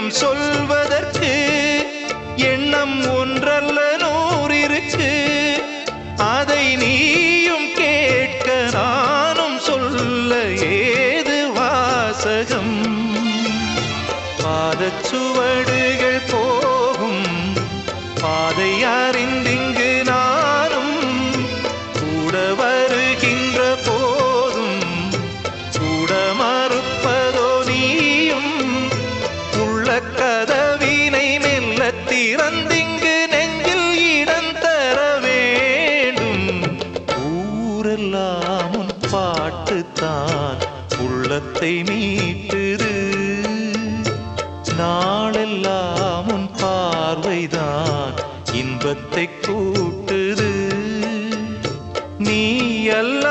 ஆயிரம் சொல்வதற்கு எண்ணம் ஒன்றல்ல நூறிருக்கு. அதை நீயும் கேட்க நானும் சொல்ல ஏது வாசகம்? பாதச்சுவடுகள் போகும் பாதை அறிந்திங்கு நானும் கூட வருகின்ற போதும் கூட மறுப்பதோ நீயும்? உள்ள கதவினை மெல்ல திறந்திங்கு நெஞ்சில் இடம் தர வேண்டும். ஊரெல்லாம் உன் பாட்டுத்தான் உள்ளத்தை மீட்டுது. நாளெல்லாம் உன் பார்வைதான் இன்பத்தை கூட்டுது. நீ அல்ல